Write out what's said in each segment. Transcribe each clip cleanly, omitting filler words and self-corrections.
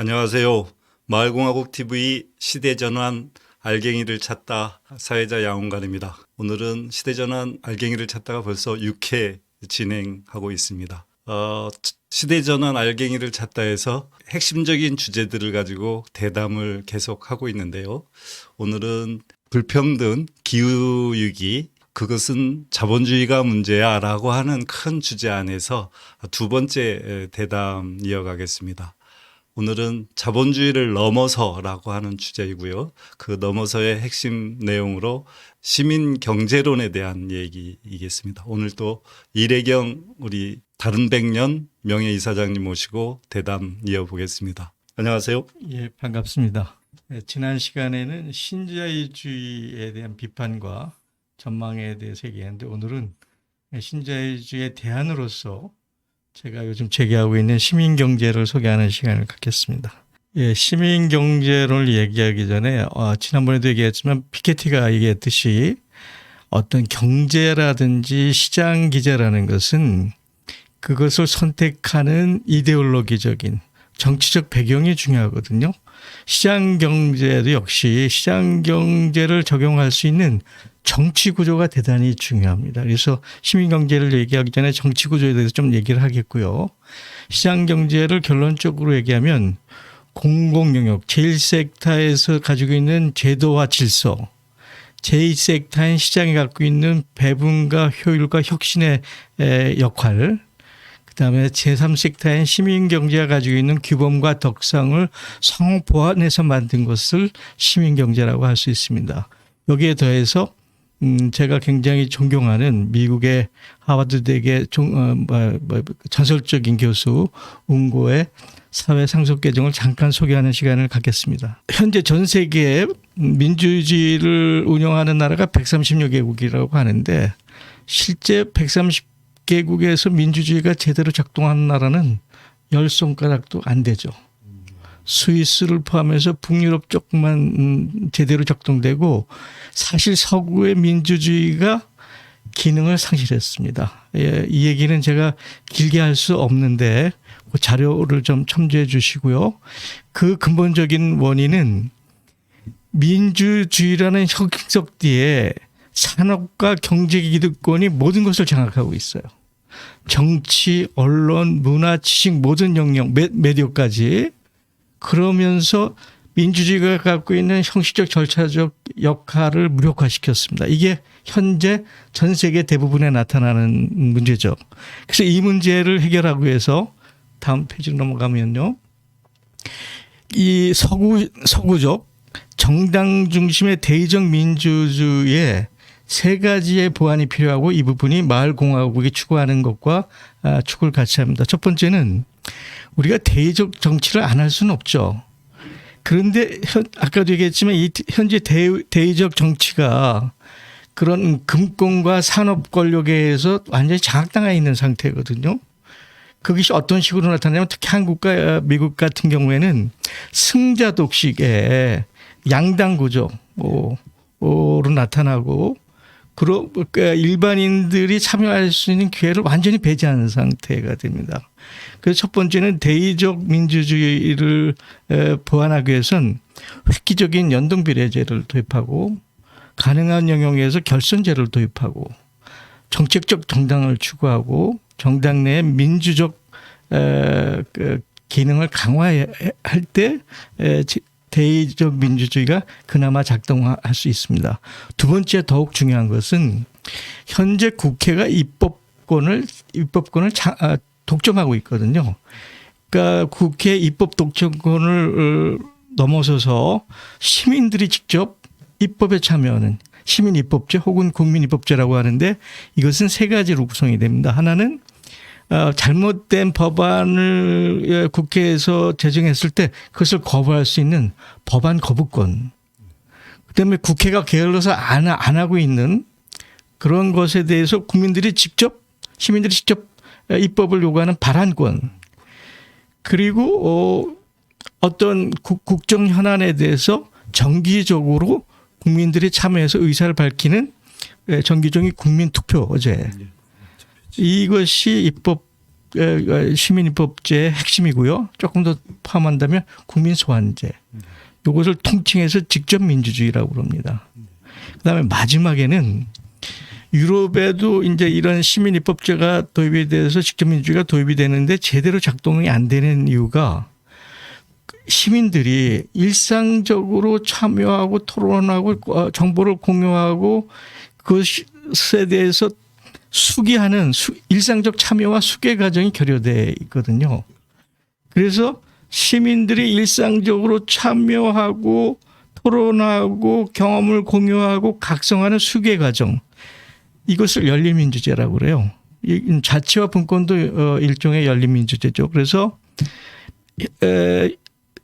안녕하세요. 마을공화국 TV 시대전환 알갱이를 찾다 사회자 양홍관입니다. 오늘은 시대전환 알갱이를 찾다가 벌써 6회 진행하고 있습니다. 시대전환 알갱이를 찾다에서 핵심적인 주제들을 가지고 대담을 계속하고 있는데요. 오늘은 불평등, 기후위기, 그것은 자본주의가 문제야 라고 하는 큰 주제 안에서 두 번째 대담 이어가겠습니다. 오늘은 자본주의를 넘어서라고 하는 주제이고요. 그 넘어서의 핵심 내용으로 시민 경제론에 대한 얘기이겠습니다. 오늘 또 이래경 우리 다른 백년 명예이사장님 모시고 대담 이어보겠습니다. 안녕하세요. 예, 반갑습니다. 지난 시간에는 신자유주의에 대한 비판과 전망에 대해서 얘기했는데 오늘은 신자유주의의 대안으로서 제가 요즘 제기하고 있는 시민경제를 소개하는 시간을 갖겠습니다. 예, 시민경제를 얘기하기 전에 지난번에도 얘기했지만 피케티가 얘기했듯이 어떤 경제라든지 시장 기제라는 것은 그것을 선택하는 이데올로기적인 정치적 배경이 중요하거든요. 시장 경제도 역시 시장 경제를 적용할 수 있는 정치 구조가 대단히 중요합니다. 그래서 시민 경제를 얘기하기 전에 정치 구조에 대해서 좀 얘기를 하겠고요. 시장 경제를 결론적으로 얘기하면 공공 영역 제1섹터에서 가지고 있는 제도와 질서, 제2섹터인 시장이 갖고 있는 배분과 효율과 혁신의 역할, 그다음에 제3섹터인 시민경제가 가지고 있는 규범과 덕상을 상호 보완해서 만든 것을 시민경제라고 할 수 있습니다. 여기에 더해서 제가 굉장히 존경하는 미국의 하버드대의 전설적인 교수 운고의 사회 상속 개정을 잠깐 소개하는 시간을 갖겠습니다. 현재 전 세계에 민주주의를 운영하는 나라가 130여 개국이라고 하는데 실제 130개국에서 민주주의가 제대로 작동하는 나라는 10손가락도 안 되죠. 스위스를 포함해서 북유럽 쪽만 제대로 작동되고 사실 서구의 민주주의가 기능을 상실했습니다. 예, 이 얘기는 제가 길게 할 수 없는데 그 자료를 좀 첨부해 주시고요. 그 근본적인 원인은 민주주의라는 혁석 뒤에 산업과 경제 기득권이 모든 것을 장악하고 있어요. 정치, 언론, 문화, 지식 모든 영역, 메디어까지. 그러면서 민주주의가 갖고 있는 형식적 절차적 역할을 무력화시켰습니다. 이게 현재 전 세계 대부분에 나타나는 문제죠. 그래서 이 문제를 해결하기 위해서 다음 페이지로 넘어가면요. 이 서구적 정당 중심의 대의적 민주주의에 세 가지의 보완이 필요하고 이 부분이 마을공화국이 추구하는 것과 축을 같이 합니다. 첫 번째는 우리가 대의적 정치를 안 할 수는 없죠. 그런데 아까도 얘기했지만 이 현재 대의적 정치가 그런 금권과 산업 권력에 의해서 완전히 장악당해 있는 상태거든요. 그것이 어떤 식으로 나타나냐면 특히 한국과 미국 같은 경우에는 승자 독식의 양당 구조로 나타나고 일반인들이 참여할 수 있는 기회를 완전히 배제하는 상태가 됩니다. 그래서 첫 번째는 대의적 민주주의를 보완하기 위해서는 획기적인 연동비례제를 도입하고 가능한 영역에서 결선제를 도입하고 정책적 정당을 추구하고 정당 내 민주적 기능을 강화할 때 대의적 민주주의가 그나마 작동할 수 있습니다. 두 번째 더욱 중요한 것은 현재 국회가 입법권을 독점하고 있거든요. 그러니까 국회 입법 독점권을 넘어서서 시민들이 직접 입법에 참여하는 시민입법제 혹은 국민입법제라고 하는데 이것은 세 가지로 구성이 됩니다. 하나는 잘못된 법안을 국회에서 제정했을 때 그것을 거부할 수 있는 법안 거부권. 그다음에 국회가 게을러서 안 하고 있는 그런 것에 대해서 시민들이 직접 입법을 요구하는 발안권. 그리고 어떤 국정 현안에 대해서 정기적으로 국민들이 참여해서 의사를 밝히는 정기적인 국민투표제. 이것이 입법 시민입법제의 핵심이고요. 조금 더 포함한다면 국민소환제. 이것을 통칭해서 직접민주주의라고 부릅니다. 그다음에 마지막에는 유럽에도 이제 이런 시민입법제가 도입이 돼서 직접민주주의가 도입이 되는데 제대로 작동이 안 되는 이유가 시민들이 일상적으로 참여하고 토론하고 정보를 공유하고 그것에 대해서 수기하는 일상적 참여와 수계 과정이 결여되어 있거든요. 그래서 시민들이 일상적으로 참여하고 토론하고 경험을 공유하고 각성하는 수계 과정, 이것을 열린민주제라고 그래요. 자치와 분권도 일종의 열린민주제죠. 그래서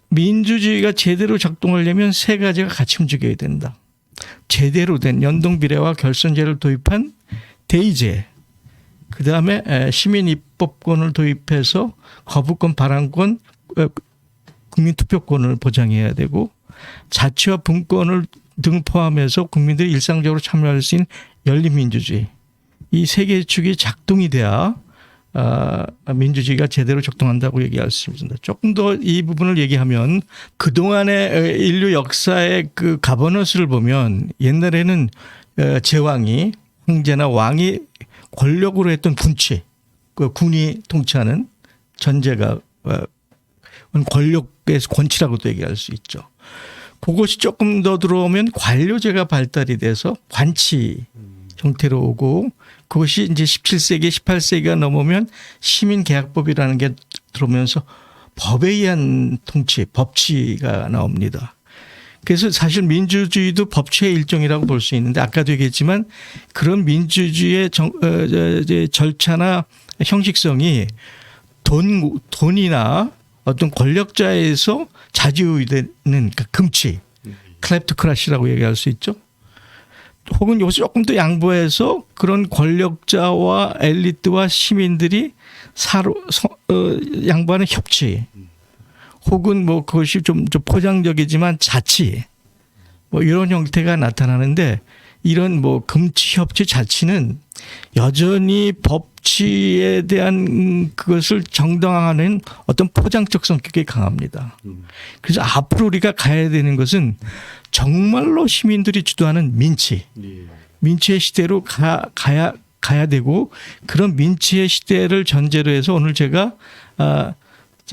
민주주의가 제대로 작동하려면 세 가지가 같이 움직여야 된다. 제대로 된 연동비례와 결선제를 도입한 대의제, 그다음에 시민입법권을 도입해서 거부권, 발언권, 국민투표권을 보장해야 되고, 자치와 분권을 등 포함해서 국민들이 일상적으로 참여할 수 있는 열린민주주의, 이 세 개의 축이 작동이 돼야 민주주의가 제대로 작동한다고 얘기할 수 있습니다. 조금 더 이 부분을 얘기하면 그동안의 인류 역사의 그 가버넌스를 보면 옛날에는 제왕이, 황제나 왕이 권력으로 했던 군치, 그 군이 통치하는 전제가 권력의 권치라고도 얘기할 수 있죠. 그것이 조금 더 들어오면 관료제가 발달이 돼서 관치 형태로 오고, 그것이 이제 17세기, 18세기가 넘으면 시민계약법이라는 게 들어오면서 법에 의한 통치, 법치가 나옵니다. 그래서 사실 민주주의도 법치의 일종이라고 볼 수 있는데, 아까도 얘기했지만 그런 민주주의의 절차나 형식성이 돈이나 어떤 권력자에서 자주되는, 그러니까 금치, 클랩토크라시라고 얘기할 수 있죠. 혹은 여기서 조금 더 양보해서 그런 권력자와 엘리트와 시민들이 양보하는 협치, 혹은 뭐 그것이 좀 포장적이지만 자치, 뭐 이런 형태가 나타나는데, 이런 뭐 금치, 협치, 자치는 여전히 법치에 대한 그것을 정당화하는 어떤 포장적 성격이 강합니다. 그래서 앞으로 우리가 가야 되는 것은 정말로 시민들이 주도하는 민치의 시대로 가야 되고, 그런 민치의 시대를 전제로 해서 오늘 제가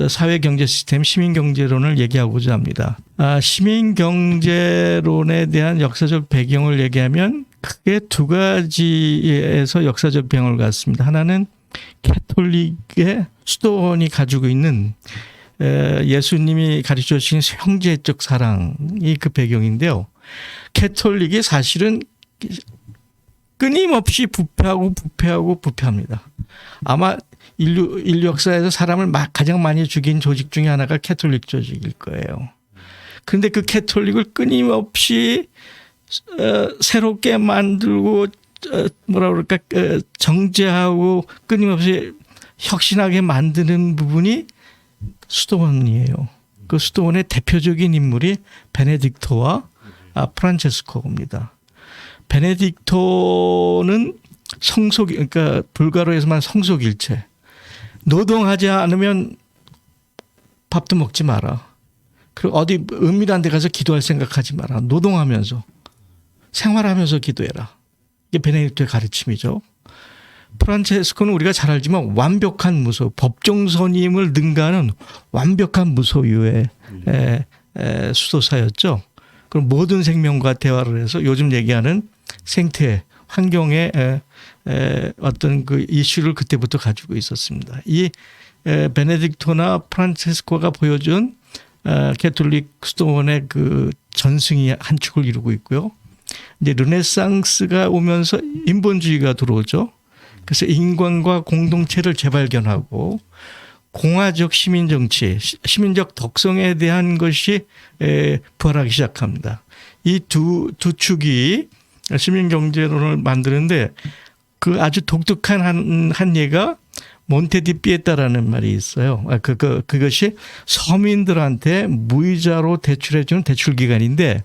사회경제 시스템 시민경제론을 얘기하고자 합니다. 시민경제론에 대한 역사적 배경을 얘기하면 크게 두 가지에서 역사적 배경을 갖습니다. 하나는 캐톨릭의 수도원이 가지고 있는 예수님이 가르쳐 주신 형제적 사랑이 그 배경인데요. 캐톨릭이 사실은 끊임없이 부패합니다. 아마 인류 역사에서 사람을 가장 많이 죽인 조직 중에 하나가 캐톨릭 조직일 거예요. 그런데 그 캐톨릭을 끊임없이 새롭게 만들고 정제하고 끊임없이 혁신하게 만드는 부분이 수도원이에요. 그 수도원의 대표적인 인물이 베네딕토와 프란체스코입니다. 베네딕토는 그러니까 불가로에서만 성속일체. 노동하지 않으면 밥도 먹지 마라. 그리고 어디 은밀한 데 가서 기도할 생각하지 마라. 노동하면서, 생활하면서 기도해라. 이게 베네딕토의 가르침이죠. 프란체스코는 우리가 잘 알지만 완벽한 무소, 법정 선임을 능가하는 완벽한 무소유의 수도사였죠. 그럼 모든 생명과 대화를 해서 요즘 얘기하는 생태, 환경의 어떤 그 이슈를 그때부터 가지고 있었습니다. 이 베네딕토나 프란체스코가 보여준 캐톨릭 수도원의 그 전승이 한 축을 이루고 있고요. 이제 르네상스가 오면서 인본주의가 들어오죠. 그래서 인권과 공동체를 재발견하고 공화적 시민정치, 시민적 덕성에 대한 것이 부활하기 시작합니다. 이 두 축이 시민경제론을 만드는데, 그 아주 독특한 한 예가 몬테디 피에타라는 말이 있어요. 그것이 서민들한테 무이자로 대출해주는 대출기관인데,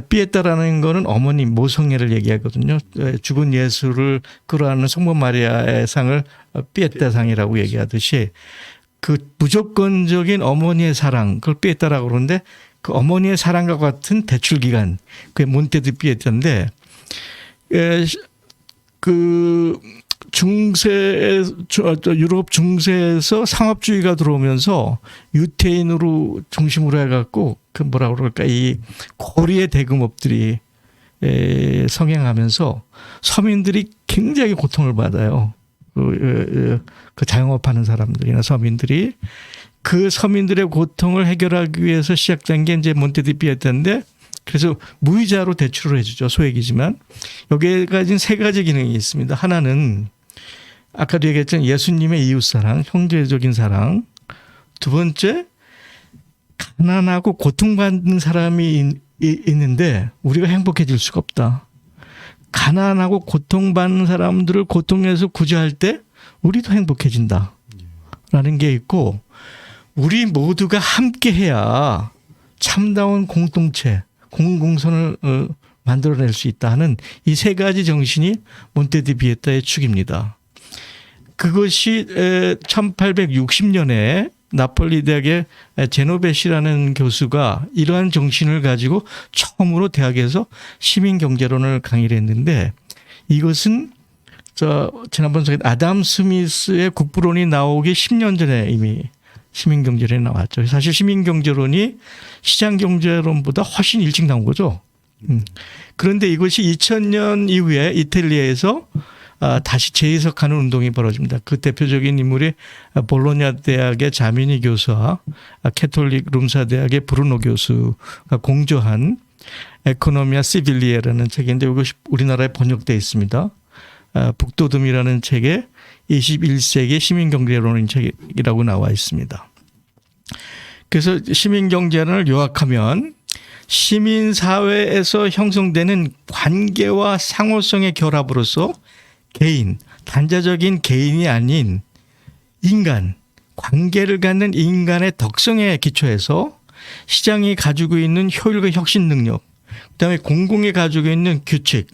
피에타라는 거는 어머니 모성애를 얘기하거든요. 죽은 예수를 끌어안는 성모 마리아의 상을 피에타상이라고 얘기하듯이 그 무조건적인 어머니의 사랑, 그걸 피에타라고 그러는데 그 어머니의 사랑과 같은 대출 기간, 그게 몬테디 피에타인데 그 유럽 중세에서 상업주의가 들어오면서 유태인으로 중심으로 해갖고 그 뭐라 그럴까 이 고리의 대금업들이 성행하면서 서민들이 굉장히 고통을 받아요. 그 자영업하는 사람들이나 서민들이 그 서민들의 고통을 해결하기 위해서 시작된 게 이제 몬테디 피에타인데 그래서 무이자로 대출을 해주죠. 소액이지만 여기에 가진 세 가지 기능이 있습니다. 하나는 아까도 얘기했던 예수님의 이웃사랑, 형제적인 사랑. 두 번째, 가난하고 고통받는 사람이 있는데 우리가 행복해질 수가 없다. 가난하고 고통받는 사람들을 고통에서 구제할 때 우리도 행복해진다. 라는 게 있고 우리 모두가 함께해야 참다운 공동체, 공공선을 만들어낼 수 있다 하는 이 세 가지 정신이 몬테디 피에타의 축입니다. 그것이 1860년에 나폴리 대학의 제노베시라는 교수가 이러한 정신을 가지고 처음으로 대학에서 시민경제론을 강의를 했는데 이것은 지난번 소개 아담 스미스의 국부론이 나오기 10년 전에 이미 시민경제론이 나왔죠. 사실 시민경제론이 시장경제론보다 훨씬 일찍 나온 거죠. 그런데 이것이 2000년 이후에 이탈리아에서 다시 재해석하는 운동이 벌어집니다. 그 대표적인 인물이 볼로냐 대학의 자미니 교수와 캐톨릭 룸사 대학의 브루노 교수가 공저한 에코노미아 시빌리에라는 책인데 이것이 우리나라에 번역되어 있습니다. 북도듬이라는 책에 21세기 시민경제론인 책이라고 나와 있습니다. 그래서 시민경제론을 요약하면 시민사회에서 형성되는 관계와 상호성의 결합으로서 개인, 단자적인 개인이 아닌 인간, 관계를 갖는 인간의 덕성에 기초해서 시장이 가지고 있는 효율과 혁신 능력, 그다음에 공공이 가지고 있는 규칙,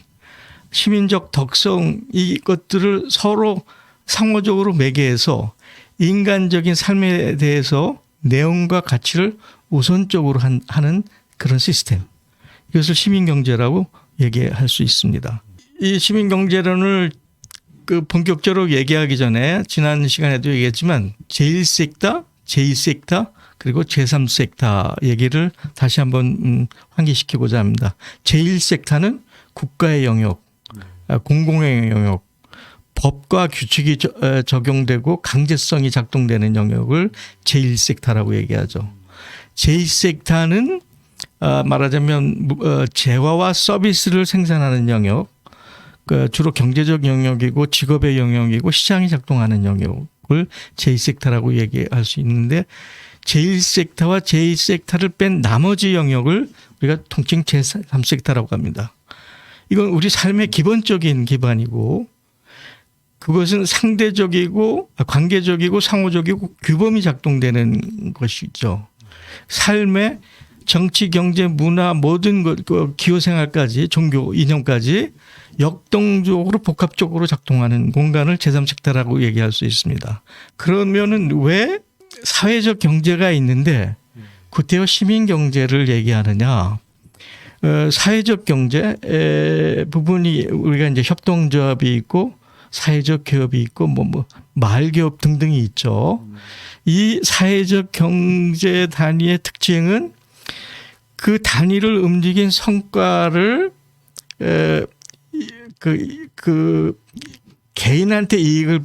시민적 덕성 이것들을 서로 상호적으로 매개해서 인간적인 삶에 대해서 내용과 가치를 우선적으로 하는 그런 시스템. 이것을 시민경제라고 얘기할 수 있습니다. 이 시민경제론을 본격적으로 얘기하기 전에 지난 시간에도 얘기했지만 제1섹터, 제2섹터 그리고 제3섹터 얘기를 다시 한번 환기시키고자 합니다. 제1섹터는 국가의 영역, 공공의 영역, 법과 규칙이 적용되고 강제성이 작동되는 영역을 제1섹터라고 얘기하죠. 제2섹터는 말하자면 재화와 서비스를 생산하는 영역, 주로 경제적 영역이고 직업의 영역이고 시장이 작동하는 영역을 제2섹터라고 얘기할 수 있는데 제1섹터와 제2섹터를 뺀 나머지 영역을 우리가 통칭 제3섹터라고 합니다. 이건 우리 삶의 기본적인 기반이고 그것은 상대적이고 관계적이고 상호적이고 규범이 작동되는 것이죠. 삶의 정치, 경제, 문화 모든 것, 기호생활까지 종교, 이념까지 역동적으로 복합적으로 작동하는 공간을 제3섹터라고 얘기할 수 있습니다. 그러면은 왜 사회적 경제가 있는데 구태여 시민경제를 얘기하느냐. 사회적 경제 부분이 우리가 이제 협동조합이 있고 사회적 기업이 있고 마을기업 등등이 있죠. 이 사회적 경제 단위의 특징은 그 단위를 움직인 성과를 그 개인한테 이익을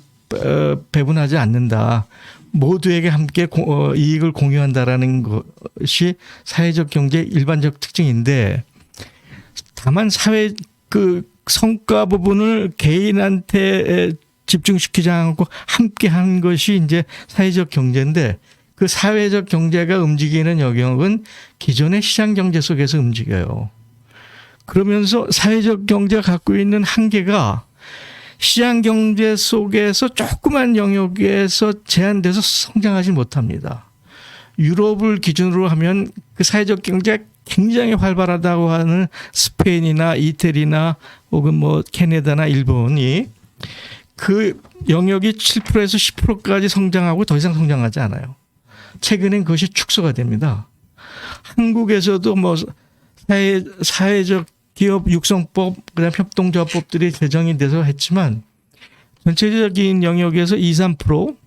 배분하지 않는다. 모두에게 함께 이익을 공유한다라는 것이 사회적 경제의 일반적 특징인데 다만 사회 그 성과 부분을 개인한테 집중시키지 않고 함께 하는 것이 이제 사회적 경제인데 그 사회적 경제가 움직이는 영역은 기존의 시장 경제 속에서 움직여요. 그러면서 사회적 경제가 갖고 있는 한계가 시장 경제 속에서 조그만 영역에서 제한돼서 성장하지 못합니다. 유럽을 기준으로 하면 그 사회적 경제가 굉장히 활발하다고 하는 스페인이나 이태리나 혹은 뭐 캐나다나 일본이 그 영역이 7%에서 10%까지 성장하고 더 이상 성장하지 않아요. 최근엔 그것이 축소가 됩니다. 한국에서도 뭐 사회적 기업 육성법, 그다음 협동조합법들이 제정이 돼서 했지만 전체적인 영역에서 2, 3%,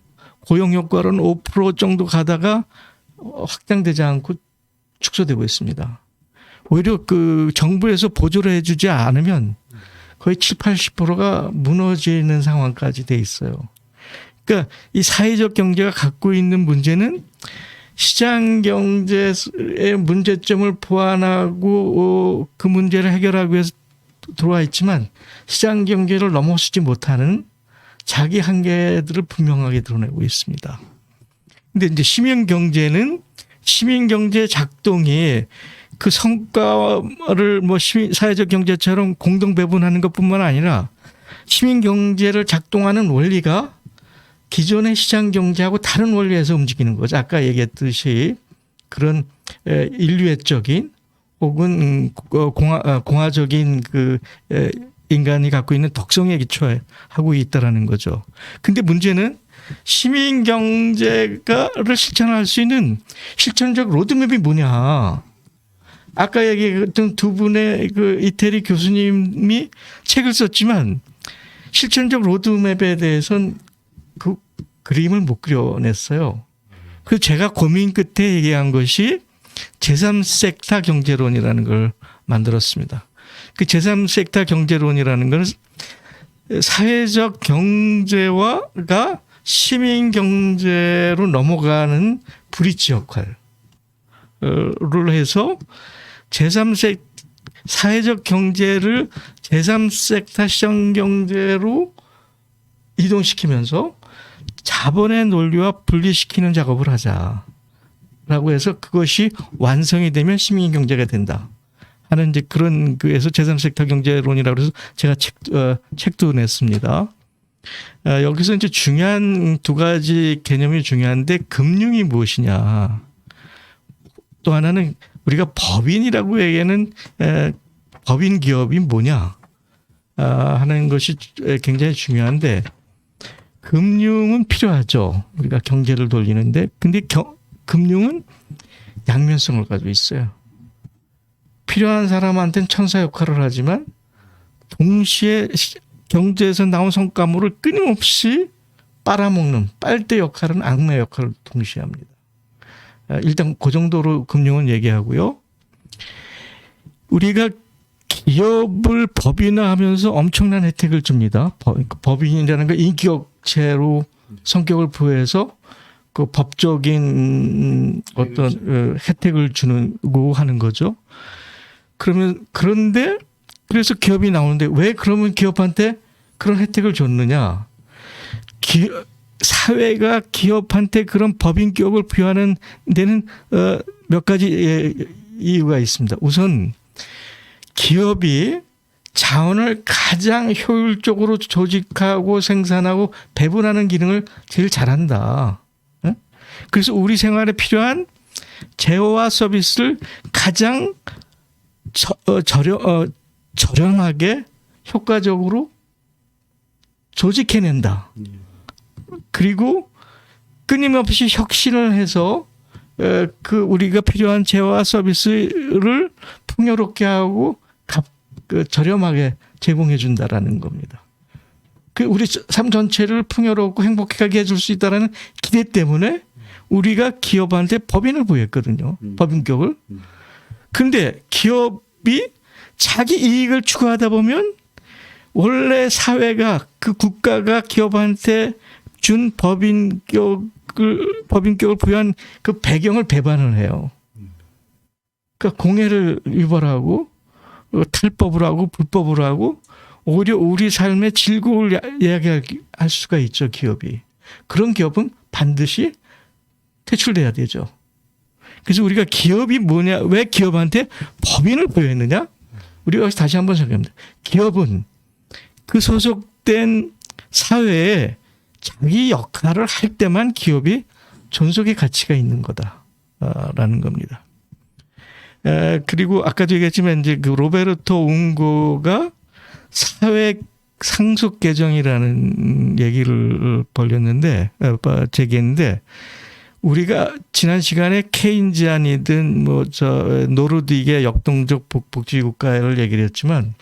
고용 효과로는 5% 정도 가다가 확장되지 않고 축소되고 있습니다. 오히려 그 정부에서 보조를 해주지 않으면 거의 7, 80%가 무너지는 상황까지 돼 있어요. 그러니까 이 사회적 경제가 갖고 있는 문제는 시장 경제의 문제점을 보완하고 그 문제를 해결하기 위해서 들어와 있지만 시장 경제를 넘어서지 못하는 자기 한계들을 분명하게 드러내고 있습니다. 근데 이제 시민 경제는 시민 경제 작동이 그 성과를 뭐 사회적 경제처럼 공동 배분하는 것뿐만 아니라 시민 경제를 작동하는 원리가 기존의 시장 경제하고 다른 원리에서 움직이는 거죠. 아까 얘기했듯이 그런 인류애적인 혹은 공화적인 그 인간이 갖고 있는 덕성에 기초하고 있다라는 거죠. 근데 문제는 시민 경제를 실천할 수 있는 실천적 로드맵이 뭐냐. 아까 얘기했던 두 분의 그 이태리 교수님이 책을 썼지만 실천적 로드맵에 대해서는 그 그림을 못 그려냈어요. 그래서 제가 고민 끝에 얘기한 것이 제3섹터 경제론이라는 걸 만들었습니다. 그 제3섹터 경제론이라는 건 사회적 경제와가 시민 경제로 넘어가는 브릿지 역할을 해서 제3섹터 사회적 경제를 제3섹터 시장 경제로 이동시키면서 자본의 논리와 분리시키는 작업을 하자라고 해서 그것이 완성이 되면 시민 경제가 된다 하는 이제 그런 그에서 제3섹터 경제론이라고 해서 제가 책도 냈습니다. 여기서 이제 중요한 두 가지 개념이 중요한데 금융이 무엇이냐. 또 하나는 우리가 법인이라고 얘기하는 법인 기업이 뭐냐 하는 것이 굉장히 중요한데 금융은 필요하죠. 우리가 경제를 돌리는데 근데 금융은 양면성을 가지고 있어요. 필요한 사람한테는 천사 역할을 하지만 동시에 경제에서 나온 성과물을 끊임없이 빨아먹는 빨대 역할은 악마 역할을 동시에 합니다. 일단 그 정도로 금융은 얘기하고요. 우리가 기업을 법인화하면서 엄청난 혜택을 줍니다. 법인이라는 건 인격체로 성격을 부여해서 그 법적인 어떤 혜택을 주고 하는 거죠. 그런데 그래서 기업이 나오는데 왜 그러면 기업한테 그런 혜택을 줬느냐? 사회가 기업한테 그런 법인 기업을 부여하는 데는 몇 가지 이유가 있습니다. 우선 기업이 자원을 가장 효율적으로 조직하고 생산하고 배분하는 기능을 제일 잘한다. 그래서 우리 생활에 필요한 제어와 서비스를 가장 저렴하게 효과적으로 조직해낸다. 그리고 끊임없이 혁신을 해서 그 우리가 필요한 제어와 서비스를 풍요롭게 하고 저렴하게 제공해 준다라는 겁니다. 그 우리 삶 전체를 풍요롭고 행복하게 해줄 수 있다라는 기대 때문에 우리가 기업한테 법인을 부여했거든요. 법인격을. 근데 기업이 자기 이익을 추구하다 보면 원래 사회가 그 국가가 기업한테 준 법인격을 부여한 그 배경을 배반을 해요. 그러니까 공해를 유발하고 탈법을 하고 불법을 하고 오히려 우리 삶의 즐거움을 이야기할 수가 있죠. 기업이. 그런 기업은 반드시 퇴출돼야 되죠. 그래서 우리가 기업이 뭐냐, 왜 기업한테 법인을 부여했느냐? 우리가 다시 한번 생각합니다. 기업은 그 소속된 사회에 자기 역할을 할 때만 기업이 존속의 가치가 있는 거다라는 겁니다. 그리고 아까도 얘기했지만 이제 그 로베르토 웅고가 사회 상속 개정이라는 얘기를 제기했는데 우리가 지난 시간에 케인지안이든 노르딕의 역동적 복지 국가를 얘기를 했지만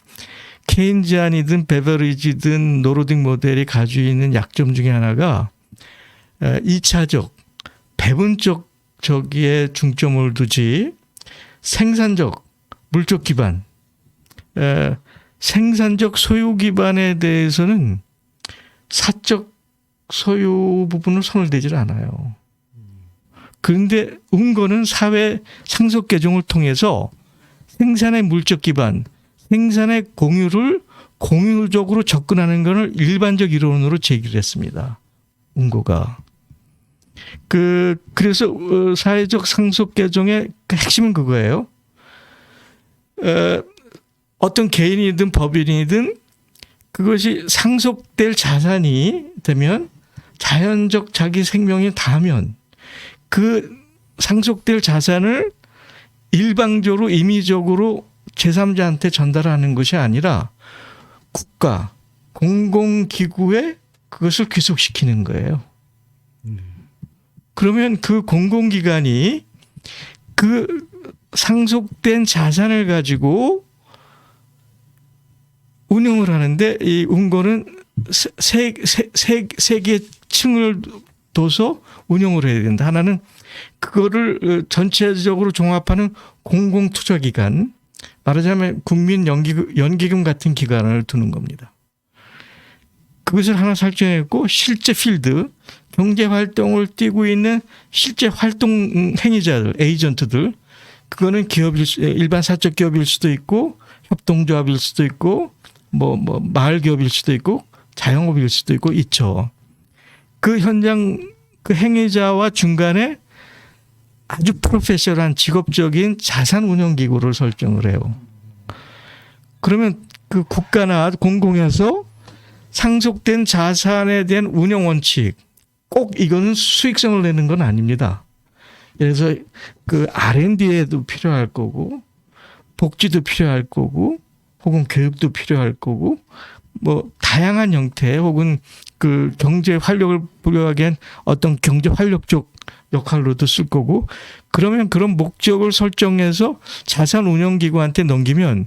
케인지안이든 베버리지든 노르딕 모델이 가지고 있는 약점 중에 하나가 2차적 배분적 저기에 중점을 두지 생산적 물적 기반 생산적 소유 기반에 대해서는 사적 소유 부분을 손을 대질 않아요. 그런데 웅고는 사회 상속 개정을 통해서 생산의 물적 기반, 생산의 공유를 공유적으로 접근하는 것을 일반적 이론으로 제기를 했습니다. 웅고가. 그래서 사회적 상속 개정의 핵심은 그거예요. 어떤 개인이든 법인이든 그것이 상속될 자산이 되면 자연적 자기 생명이 닿으면 그 상속될 자산을 일방적으로 임의적으로 제3자한테 전달하는 것이 아니라 국가, 공공기구에 그것을 귀속시키는 거예요. 그러면 그 공공기관이 그 상속된 자산을 가지고 운영을 하는데 이 웅고는 세 개의 층을 둬서 운영을 해야 된다. 하나는 그거를 전체적으로 종합하는 공공투자기관, 말하자면 국민연기금 같은 기관을 두는 겁니다. 그것을 하나 설정했고 실제 필드, 경제활동을 띄고 있는 실제 활동 행위자들, 에이전트들, 그거는 일반 사적 기업일 수도 있고 협동조합일 수도 있고 마을 기업일 수도 있고 자영업일 수도 있고 있죠. 그 현장 그 행위자와 중간에 아주 프로페셔널한 직업적인 자산 운영 기구를 설정을 해요. 그러면 그 국가나 공공에서 상속된 자산에 대한 운영 원칙, 꼭 이거는 수익성을 내는 건 아닙니다. 그래서 그 R&D에도 필요할 거고 복지도 필요할 거고 혹은 교육도 필요할 거고 다양한 형태 혹은 그 경제 활력을 부여하기 위한 어떤 경제 활력적 역할로도 쓸 거고 그러면 그런 목적을 설정해서 자산 운영 기구한테 넘기면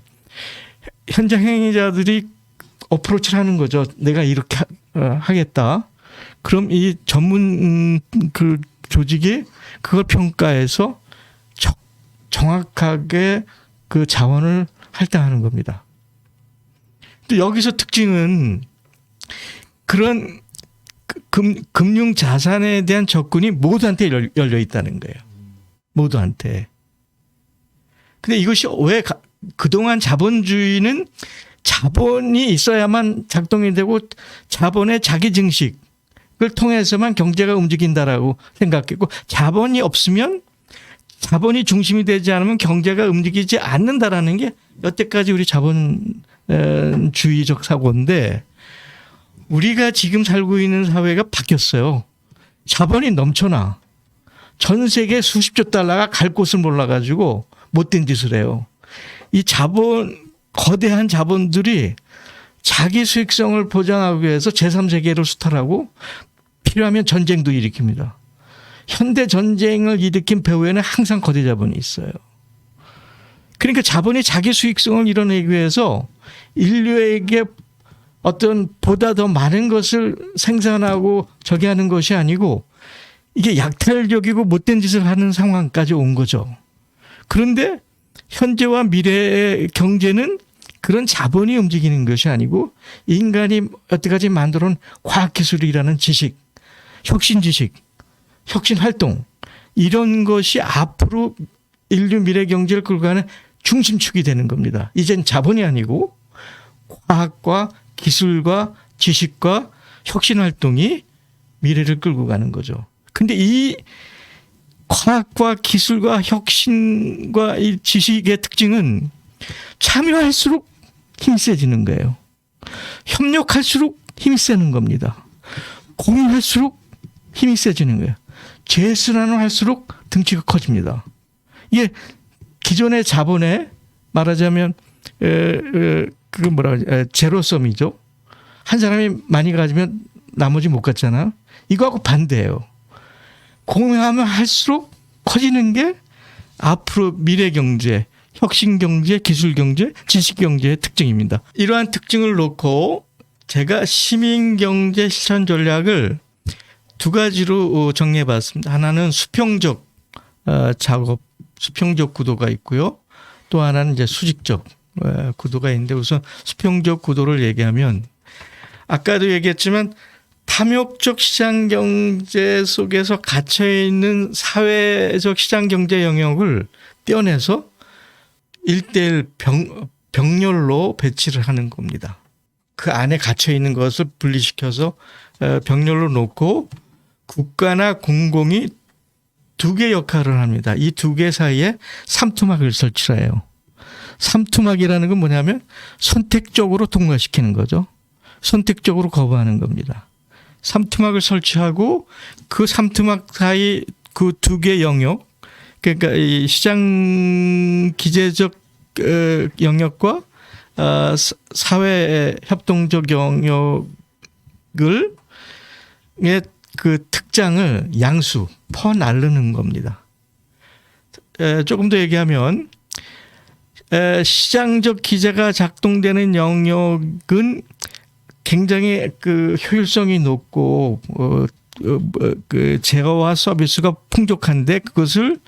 현장 행위자들이 어프로치를 하는 거죠. 내가 이렇게 하겠다. 그럼 이 전문 그 조직이 그걸 평가해서 정확하게 그 자원을 할당하는 겁니다. 또 여기서 특징은 그런 금융 자산에 대한 접근이 모두한테 열려 있다는 거예요. 모두한테. 근데 이것이 왜 그동안 자본주의는 자본이 있어야만 작동이 되고 자본의 자기 증식을 통해서만 경제가 움직인다라고 생각했고 자본이 없으면 자본이 중심이 되지 않으면 경제가 움직이지 않는다라는 게 여태까지 우리 자본주의적 사고인데 우리가 지금 살고 있는 사회가 바뀌었어요. 자본이 넘쳐나. 전 세계 수십조 달러가 갈 곳을 몰라가지고 못된 짓을 해요. 이 거대한 자본들이 자기 수익성을 보장하기 위해서 제3세계를 수탈하고 필요하면 전쟁도 일으킵니다. 현대 전쟁을 일으킨 배후에는 항상 거대 자본이 있어요. 그러니까 자본이 자기 수익성을 이뤄내기 위해서 인류에게 어떤 보다 더 많은 것을 생산하고 저기 하는 것이 아니고 이게 약탈적이고 못된 짓을 하는 상황까지 온 거죠. 그런데 현재와 미래의 경제는 그런 자본이 움직이는 것이 아니고 인간이 여태까지 만들어온 과학기술이라는 지식, 혁신지식, 혁신활동 이런 것이 앞으로 인류 미래 경제를 끌고 가는 중심축이 되는 겁니다. 이젠 자본이 아니고 과학과 기술과 지식과 혁신활동이 미래를 끌고 가는 거죠. 근데 이 과학과 기술과 혁신과 이 지식의 특징은 참여할수록 힘이 세지는 거예요. 협력할수록 힘이 세는 겁니다. 공유할수록 힘이 세지는 거예요. 재순환을 할수록 등치가 커집니다. 이게 기존의 자본에 말하자면 제로섬이죠. 한 사람이 많이 가지면 나머지 못 갖잖아. 이거하고 반대예요. 공유하면 할수록 커지는 게 앞으로 미래 경제, 혁신 경제, 기술 경제, 지식 경제의 특징입니다. 이러한 특징을 놓고 제가 시민 경제 실천 전략을 두 가지로 정리해 봤습니다. 하나는 수평적 작업, 수평적 구도가 있고요. 또 하나는 이제 수직적 구도가 있는데 우선 수평적 구도를 얘기하면 아까도 얘기했지만 탐욕적 시장 경제 속에서 갇혀 있는 사회적 시장 경제 영역을 떼어내서 1:1 병렬로 배치를 하는 겁니다. 그 안에 갇혀 있는 것을 분리시켜서 병렬로 놓고 국가나 공공이 두 개 역할을 합니다. 이 두 개 사이에 삼투막을 설치를 해요. 삼투막이라는 건 뭐냐면 선택적으로 통과시키는 거죠. 선택적으로 거부하는 겁니다. 삼투막을 설치하고 그 삼투막 사이 그 두 개 영역, 그러니까 이 시장 기재적 영역과 사회 협동적 영역을 그 특장을 양수 퍼나르는 겁니다. 조금 더 얘기하면 시장적 기제가 작동되는 영역은 굉장히 그 효율성이 높고 그 제어와 서비스가 풍족한데 그것을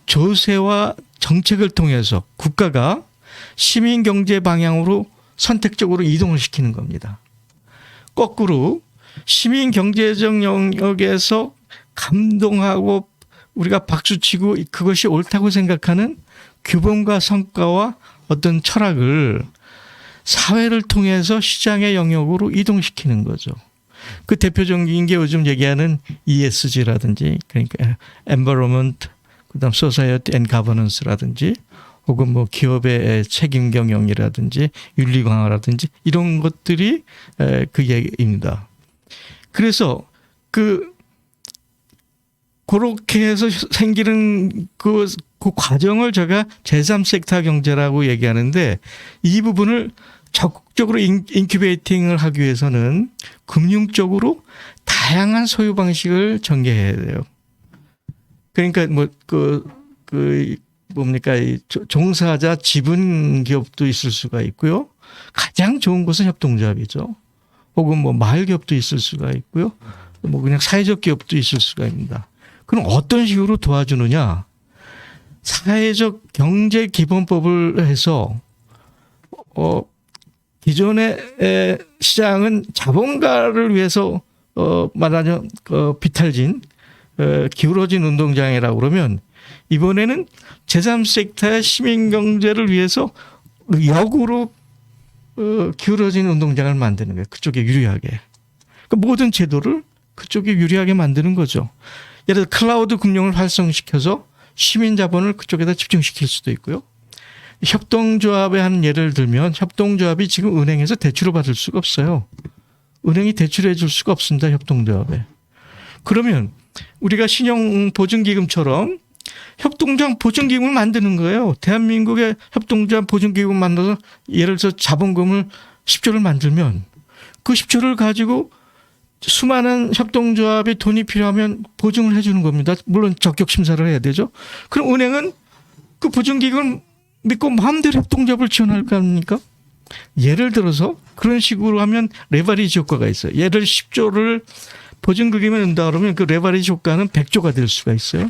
조세와 정책을 통해서 국가가 시민 경제 방향으로 선택적으로 이동을 시키는 겁니다. 거꾸로 시민 경제적 영역에서 감동하고 우리가 박수치고 그것이 옳다고 생각하는 규범과 성과와 어떤 철학을 사회를 통해서 시장의 영역으로 이동시키는 거죠. 그 대표적인 게 요즘 얘기하는 ESG라든지 그러니까 Environment, 그다음 Society and Governance라든지 혹은 뭐 기업의 책임 경영이라든지 윤리 강화라든지 이런 것들이 그 얘기입니다. 그래서 그렇게 해서 생기는 그 과정을 제가 제3섹터 경제라고 얘기하는데 이 부분을 적극적으로 인큐베이팅을 하기 위해서는 금융적으로 다양한 소유 방식을 전개해야 돼요. 그러니까 뭡니까 이 종사자 지분 기업도 있을 수가 있고요. 가장 좋은 것은 협동조합이죠. 혹은 뭐 마을 기업도 있을 수가 있고요. 뭐 그냥 사회적 기업도 있을 수가 있습니다. 그럼 어떤 식으로 도와주느냐? 사회적 경제 기본법을 해서 기존의 시장은 자본가를 위해서 말하자면 비탈진 기울어진 운동장이라고 그러면 이번에는 제3섹터의 시민 경제를 위해서 역으로 기울어진 운동장을 만드는 거예요. 그쪽에 유리하게. 그러니까 모든 제도를 그쪽에 유리하게 만드는 거죠. 예를 들어 클라우드 금융을 활성시켜서 시민 자본을 그쪽에다 집중시킬 수도 있고요. 협동조합에 한 예를 들면 협동조합이 지금 은행에서 대출을 받을 수가 없어요. 은행이 대출해 줄 수가 없습니다. 협동조합에. 그러면 우리가 신용보증기금처럼 협동조합 보증기금을 만드는 거예요. 대한민국의 협동조합 보증기금을 만들어서 예를 들어서 자본금을 10조를 만들면 그 10조를 가지고 수많은 협동조합이 돈이 필요하면 보증을 해 주는 겁니다. 물론 적격 심사를 해야 되죠. 그럼 은행은 그 보증기금을 믿고 마음대로 협동조합을 지원할 거 아닙니까? 예를 들어서 그런 식으로 하면 레버리지 효과가 있어요. 예를 10조를 보증기금에 넣는다 그러면 그 레버리지 효과는 100조가 될 수가 있어요.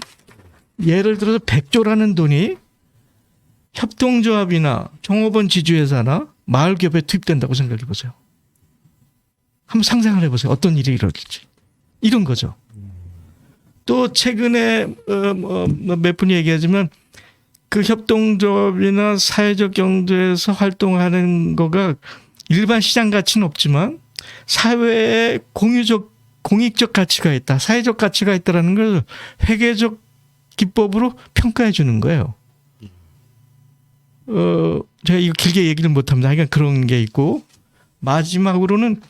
예를 들어서 100조라는 돈이 협동조합이나 종업원 지주회사나 마을기업에 투입된다고 생각해 보세요. 한번 상상을 해보세요. 어떤 일이 일어날지. 이런 거죠. 또 최근에 몇 분이 얘기하지만 그 협동조합이나 사회적 경제에서 활동하는 거가 일반 시장 가치는 없지만 사회에 공익적 가치가 있다. 사회적 가치가 있다라는 걸 회계적 기법으로 평가해 주는 거예요. 제가 이거 길게 얘기를 못 합니다. 그러니까 그런 게 있고 마지막으로는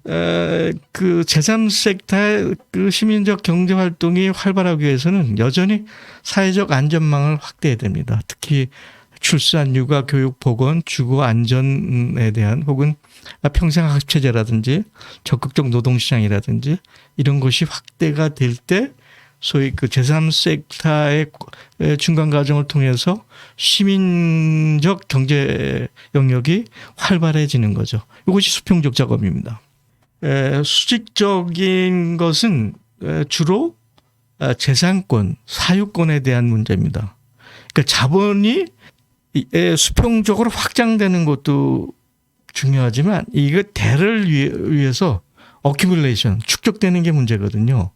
그 제3섹터의 그 시민적 경제 활동이 활발하기 위해서는 여전히 사회적 안전망을 확대해야 됩니다. 특히 출산, 육아, 교육, 보건, 주거 안전에 대한 혹은 평생학습 체제라든지 적극적 노동시장이라든지 이런 것이 확대가 될 때 소위 그 제3섹터의 중간 과정을 통해서 시민적 경제 영역이 활발해지는 거죠. 이것이 수평적 작업입니다. 수직적인 것은 주로 재산권, 사유권에 대한 문제입니다. 그러니까 자본이 수평적으로 확장되는 것도 중요하지만 이거 대를 위해서 어큐뮬레이션, 축적되는 게 문제거든요.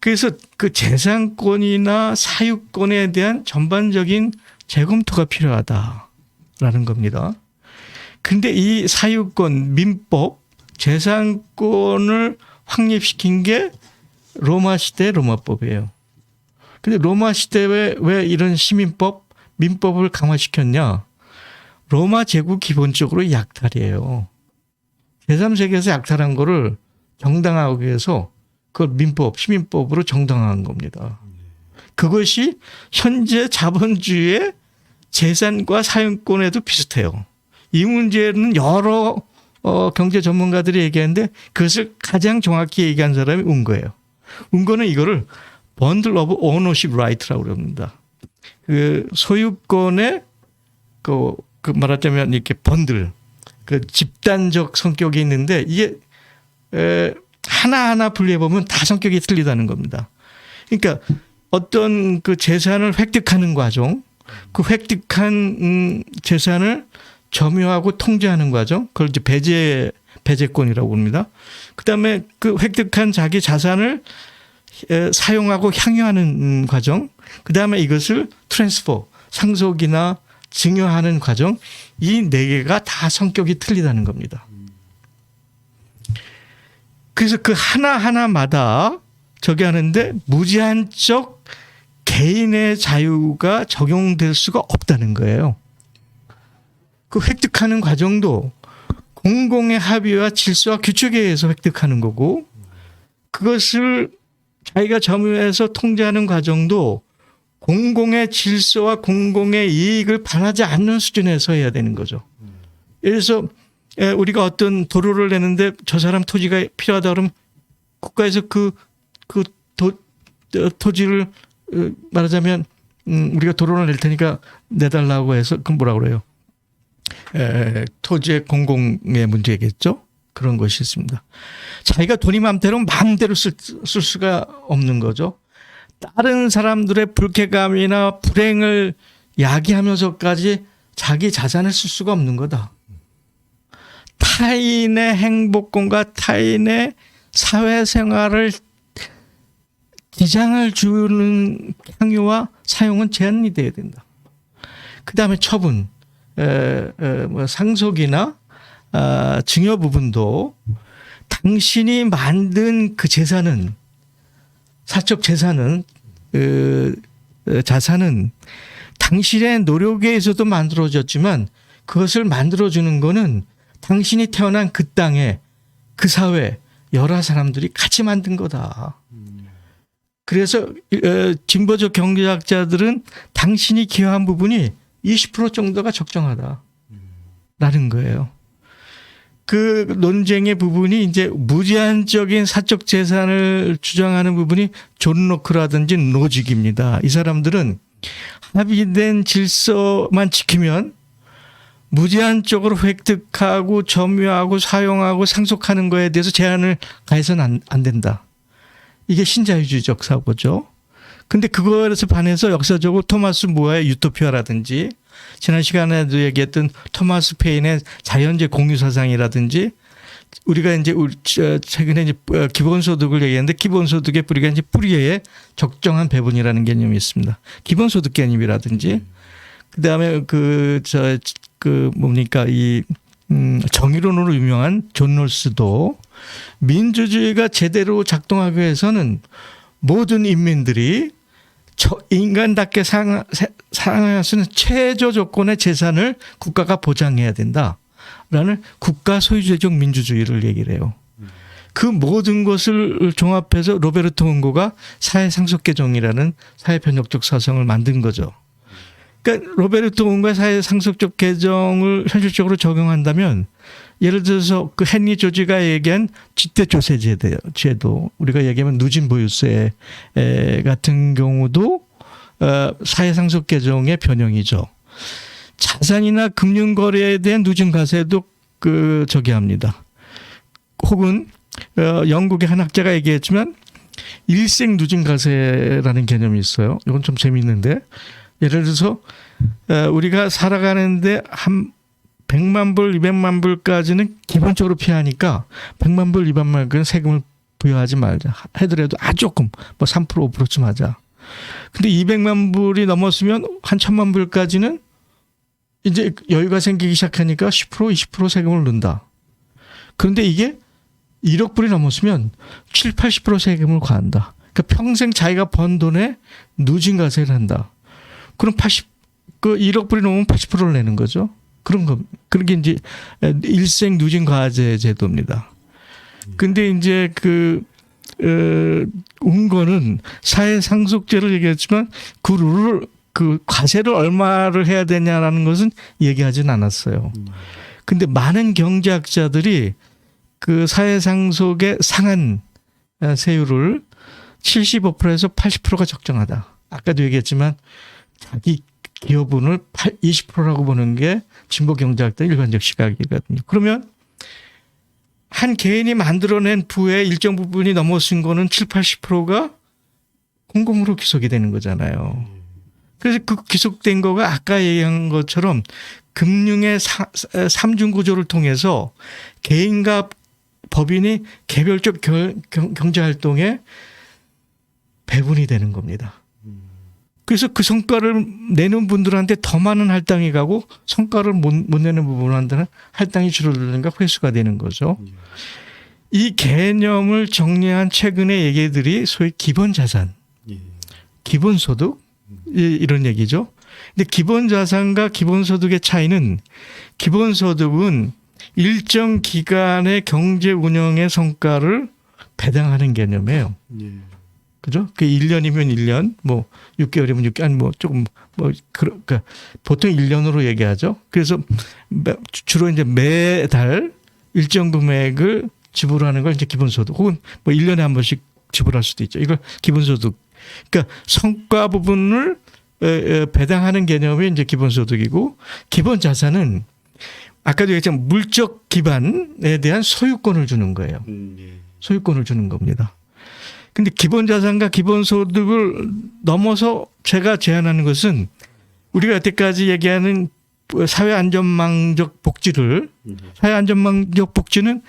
그래서 그 재산권이나 사유권에 대한 전반적인 재검토가 필요하다라는 겁니다. 근데 이 사유권, 민법, 재산권을 확립시킨 게 로마 시대 로마법이에요. 근데 로마 시대에 왜 이런 시민법, 민법을 강화시켰냐? 로마 제국 기본적으로 약탈이에요. 제3세계에서 약탈한 거를 정당화하기 위해서 그걸 민법, 시민법으로 정당화한 겁니다. 그것이 현재 자본주의의 재산과 사용권에도 비슷해요. 이 문제는 여러 경제 전문가들이 얘기하는데 그것을 가장 정확히 얘기한 사람이 운거예요. 운거는 이거를 Bundle of Ownership Right라고 그럽니다. 그 소유권의 그 말하자면 이렇게 번들, 그 집단적 성격이 있는데 이게 하나하나 분리해 보면 다 성격이 틀리다는 겁니다. 그러니까 어떤 그 재산을 획득하는 과정, 그 획득한 재산을 점유하고 통제하는 과정, 그걸 이제 배제권이라고 합니다. 그다음에 그 획득한 자기 자산을 사용하고 향유하는 과정, 그다음에 이것을 트랜스퍼, 상속이나 증여하는 과정, 이 네 개가 다 성격이 틀리다는 겁니다. 그래서 그 하나하나마다 저기 하는데 무제한적 개인의 자유가 적용될 수가 없다는 거예요. 그 획득하는 과정도 공공의 합의와 질서와 규칙에 의해서 획득하는 거고 그것을 자기가 점유해서 통제하는 과정도 공공의 질서와 공공의 이익을 바라지 않는 수준에서 해야 되는 거죠. 그래서 우리가 어떤 도로를 내는데 저 사람 토지가 필요하다 그러면 국가에서 그 토지를 말하자면 우리가 도로를 낼 테니까 내달라고 해서 그 뭐라 그래요? 토지의 공공의 문제겠죠. 그런 것이 있습니다. 자기가 돈이 마음대로 쓸 수가 없는 거죠. 다른 사람들의 불쾌감이나 불행을 야기하면서까지 자기 자산을 쓸 수가 없는 거다. 타인의 행복권과 타인의 사회생활을 지장을 주는 향유와 사용은 제한이 돼야 된다. 그 다음에 처분, 상속이나 증여 부분도 당신이 만든 그 재산은 사적 재산은 자산은 당신의 노력에 의해서도 만들어졌지만 그것을 만들어주는 거는 당신이 태어난 그 땅에 그 사회 여러 사람들이 같이 만든 거다. 그래서 진보적 경제학자들은 당신이 기여한 부분이 20% 정도가 적정하다라는 거예요. 그 논쟁의 부분이 이제 무제한적인 사적 재산을 주장하는 부분이 존 로크라든지 노직입니다. 이 사람들은 합의된 질서만 지키면 무제한적으로 획득하고 점유하고 사용하고 상속하는 거에 대해서 제한을 가해서는 안 된다. 이게 신자유주의적 사고죠. 근데 그거에서 반해서 역사적으로 토마스 모어의 유토피아라든지 지난 시간에도 얘기했던 토마스 페인의 자연재 공유 사상이라든지 우리가 이제 최근에 이제 기본소득을 얘기했는데 기본소득의 뿌리가 이제 뿌리에 적정한 배분이라는 개념이 있습니다. 기본소득 개념이라든지 그다음에 정의론으로 유명한 존 롤스도 민주주의가 제대로 작동하기 위해서는 모든 인민들이 인간답게 살아갈 수 있는 최저 조건의 재산을 국가가 보장해야 된다라는 국가 소유주의적 민주주의를 얘기를 해요. 그 모든 것을 종합해서 로베르토 문고가 사회상속개정이라는 사회변혁적 사상을 만든 거죠. 그러니까 로베르토 문고가 사회상속적 개정을 현실적으로 적용한다면 예를 들어서 그 헨리 조지가 얘기한 집대조세 제도, 우리가 얘기하면 누진보유세 같은 경우도 사회상속 개정의 변형이죠. 자산이나 금융거래에 대한 누진과세도 합니다. 혹은 영국의 한 학자가 얘기했지만 일생 누진과세라는 개념이 있어요. 이건 좀 재미있는데, 예를 들어서 우리가 살아가는데 한 100만 불, 200만 불까지는 기본적으로 피하니까 100만 불, 200만 불은 세금을 부여하지 말자. 하더라도 조금, 뭐 3%, 5%쯤 하자. 근데 200만 불이 넘었으면 한 1000만 불까지는 이제 여유가 생기기 시작하니까 10%, 20% 세금을 넣는다. 그런데 이게 1억 불이 넘었으면 7, 80% 세금을 과한다. 그러니까 평생 자기가 번 돈에 누진과세를 한다. 그럼 1억 불이 넘으면 80%를 내는 거죠. 그런 거. 그게 이제 일생 누진과세 제도입니다. 근데 이제 운거는 사회상속제를 얘기했지만 그 룰을, 과세를 얼마를 해야 되냐라는 것은 얘기하진 않았어요. 근데 많은 경제학자들이 그 사회상속의 상한 세율을 75%에서 80%가 적정하다. 아까도 얘기했지만 자기 기여분을 20%라고 보는 게 진보 경제학자의 일반적 시각이거든요. 그러면 한 개인이 만들어낸 부의 일정 부분이 넘어선 거는 7, 80%가 공공으로 귀속이 되는 거잖아요. 그래서 그 귀속된 거가 아까 얘기한 것처럼 금융의 삼중 구조를 통해서 개인과 법인이 개별적 경제활동에 배분이 되는 겁니다. 그래서 그 성과를 내는 분들한테 더 많은 할당이 가고 성과를 못 내는 부분한테는 할당이 줄어들든가 회수가 되는 거죠. 이 개념을 정리한 최근의 얘기들이 소위 기본자산, 기본소득 이런 얘기죠. 근데 기본자산과 기본소득의 차이는, 기본소득은 일정 기간의 경제 운영의 성과를 배당하는 개념이에요. 그죠? 그 1년이면 1년, 뭐 6개월이면 6개월, 아니 뭐 조금 그러니까 보통 1년으로 얘기하죠. 그래서 주로 이제 매달 일정 금액을 지불하는 걸 이제 기본소득, 혹은 뭐 1년에 한 번씩 지불할 수도 있죠. 이걸 기본소득. 그러니까 성과 부분을 배당하는 개념이 이제 기본소득이고, 기본자산은 아까도 얘기했지만 물적 기반에 대한 소유권을 주는 거예요. 소유권을 주는 겁니다. 근데 기본자산과 기본소득을 넘어서 제가 제안하는 것은 우리가 여태까지 얘기하는 사회안전망적 복지를, 사회안전망적 복지는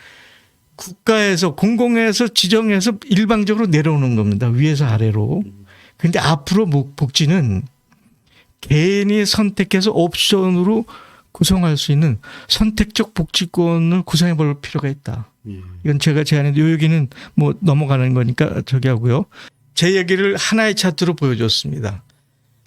국가에서, 공공에서 지정해서 일방적으로 내려오는 겁니다. 위에서 아래로. 근데 앞으로 복지는 개인이 선택해서 옵션으로 구성할 수 있는 선택적 복지권을 구성해 볼 필요가 있다. 이건 제가 제안했는데, 이 얘기는 뭐 넘어가는 거니까 저기 하고요. 제 얘기를 하나의 차트로 보여줬습니다.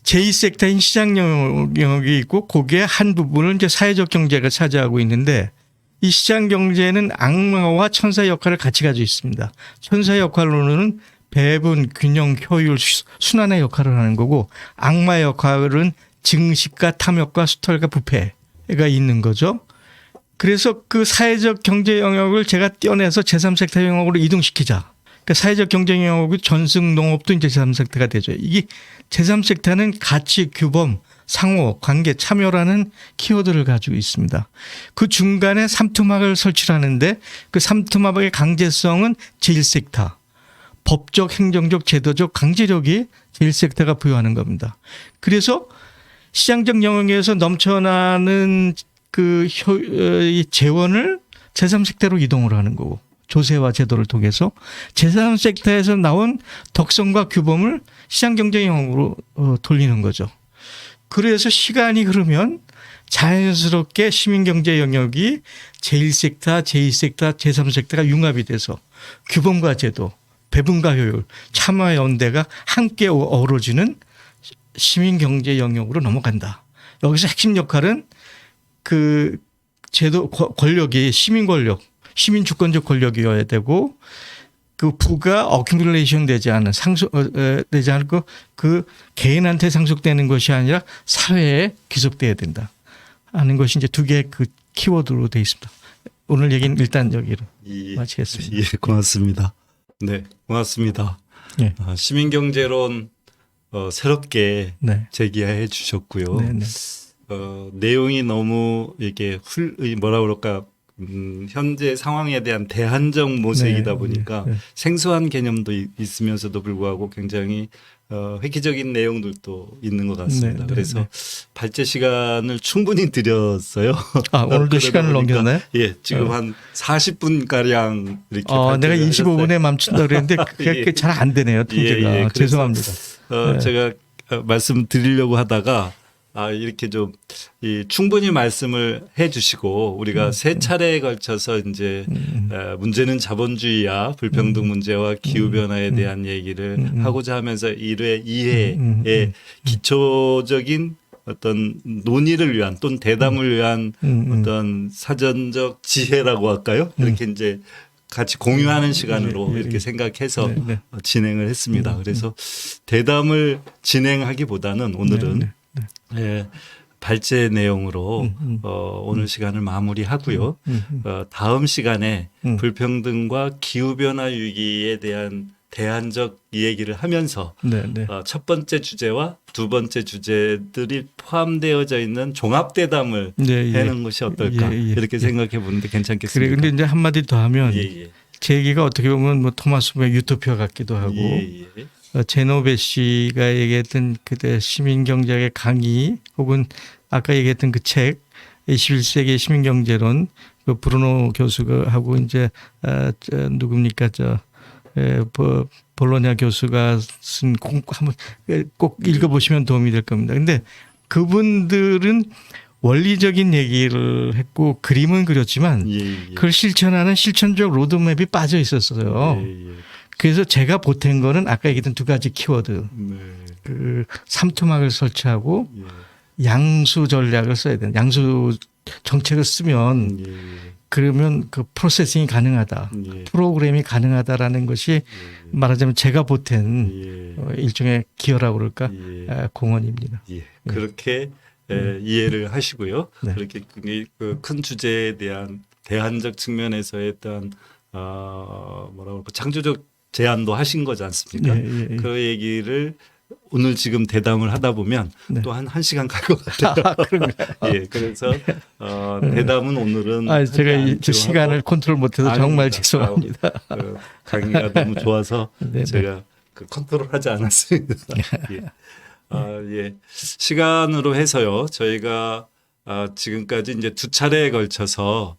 제2섹터인 시장 영역이 있고, 거기에 한 부분을 이제 사회적 경제가 차지하고 있는데, 이 시장 경제는 악마와 천사의 역할을 같이 가지고 있습니다. 천사의 역할로는 배분, 균형, 효율, 순환의 역할을 하는 거고, 악마의 역할은 증식과 탐욕과 수탈과 부패가 있는 거죠. 그래서 그 사회적 경제 영역을 제가 떼어내서 제3섹터 영역으로 이동시키자. 그러니까 사회적 경제 영역이 전승 농업도 이제 제3섹터가 되죠. 이게 제3섹터는 가치, 규범, 상호, 관계, 참여라는 키워드를 가지고 있습니다. 그 중간에 삼투막을 설치하는데, 그 삼투막의 강제성은 제1섹터. 법적, 행정적, 제도적 강제력이 제1섹터가 부여하는 겁니다. 그래서 시장적 영역에서 넘쳐나는 이 재원을 제3섹터로 이동을 하는 거고, 조세와 제도를 통해서 제3섹터에서 나온 덕성과 규범을 시장경제 영역으로 돌리는 거죠. 그래서 시간이 흐르면 자연스럽게 시민경제 영역이 제1섹터, 제2섹터, 제3섹터가 융합이 돼서 규범과 제도, 배분과 효율, 참여와 연대가 함께 어우러지는 시민경제 영역으로 넘어간다. 여기서 핵심 역할은 그 제도 권력이, 시민 권력, 시민 주권적 권력이어야 되고 그 부가 어큐뮬레이션 되지 않은 되지 않고 그 개인한테 상속되는 것이 아니라 사회에 귀속돼야 된다 하는 것이 이제 두 개의 그 키워드로 돼 있습니다. 오늘 얘기는 일단 여기로 마치겠습니다. 예, 고맙습니다. 네, 고맙습니다. 예. 시민경제론 새롭게 네. 제기해 주셨고요. 네, 네. 내용이 너무 이게 뭐라 그럴까 현재 상황에 대한 대안적 모색이다 네, 보니까 네. 생소한 개념도 있으면서도 불구하고 굉장히 획기적인 내용들도 있는 것 같습니다. 네, 네, 그래서 네. 발제 시간을 충분히 드렸어요. 오늘도 그러다 시간을 보니까 넘겼나요? 예, 지금 한 40분 가량 이렇게 내가 발제를 25분에 멈춘다 그랬는데 그게 예. 잘 안 되네요. 통제가. 그래서, 죄송합니다. 네. 제가 말씀드리려고 하다가 이렇게 좀 충분히 말씀을 해주시고 우리가 세 차례에 걸쳐서 이제 문제는 자본주의야 불평등 문제와 기후 변화에 대한 얘기를 하고자 하면서 1회, 2회의 기초적인 어떤 논의를 위한 또는 대담을 위한 어떤 사전적 지혜라고 할까요? 이렇게 이제 같이 공유하는 시간으로 예, 예, 이렇게 예. 생각해서 네, 네. 진행을 했습니다. 그래서 대담을 진행하기보다는 오늘은 네, 네. 예, 발제 내용으로 오늘 시간을 마무리하고요. 다음 시간에 불평등과 기후변화 위기에 대한 대안적 이야기를 하면서 네, 네. 첫 번째 주제와 두 번째 주제들이 포함되어져 있는 종합대담을 네, 예. 하는 것이 어떨까 예, 예. 이렇게 생각해 보는데 그래. 괜찮겠습니까? 근데 이제 한마디 더 하면 예, 예. 제 얘기가 어떻게 보면 뭐 토마스 보의 유토피아 같기도 하고 예, 예. 제노베 씨가 얘기했던 그때 시민경제의 강의 혹은 아까 얘기했던 그 책 21세기 시민경제론 그 브루노 교수가 하고 이제 누굽니까 볼로냐 교수가 쓴 한번 꼭 읽어보시면 도움이 될 겁니다. 근데 그분들은 원리적인 얘기를 했고 그림은 그렸지만 예, 예. 그걸 실천하는 실천적 로드맵이 빠져 있었어요. 예, 예. 그래서 제가 보탠 거는 아까 얘기했던 두 가지 키워드. 네. 그 삼투막을 설치하고 예. 양수 전략을 써야 되는 양수 정책을 쓰면 예, 그러면 그 프로세싱이 가능하다. 예. 프로그램이 가능하다라는 것이 말하자면 제가 보탠 예. 일종의 기여라고 그럴까 예. 공헌입니다. 예. 그렇게 이해를 하시고요. 네. 그렇게 굉장히 그 큰 주제에 대한 대안적 측면에서의 어떤 뭐라고 할까 창조적 제안도 하신 거지 않습니까? 예, 예. 그 얘기를 오늘 지금 대담을 하다 보면 네. 또 한 시간 갈 것 같아요. 예, 그래서 대담은 오늘은 제가 하지 이 않기로 시간을 하고. 컨트롤 못해서 정말 아닙니다. 죄송합니다. 강의가 너무 좋아서 네, 네. 제가 그 컨트롤하지 않았습니다. 예. 예. 시간으로 해서요. 저희가 지금까지 이제 두 차례에 걸쳐서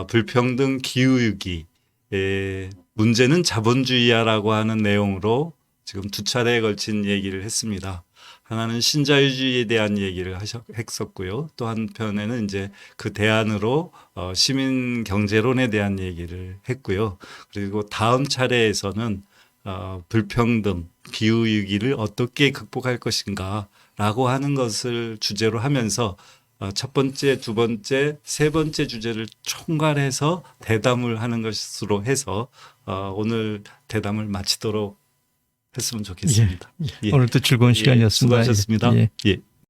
불평등 기후위기 문제는 자본주의야라고 하는 내용으로 지금 두 차례에 걸친 얘기를 했습니다. 하나는 신자유주의에 대한 얘기를 했었고요. 또 한편에는 이제 그 대안으로 시민 경제론에 대한 얘기를 했고요. 그리고 다음 차례에서는 불평등, 기후 위기를 어떻게 극복할 것인가라고 하는 것을 주제로 하면서 첫 번째, 두 번째, 세 번째 주제를 총괄해서 대담을 하는 것으로 해서 오늘 대담을 마치도록 했으면 좋겠습니다. 예. 오늘도 즐거운 시간이었습니다. 수고하셨습니다. 예. 예.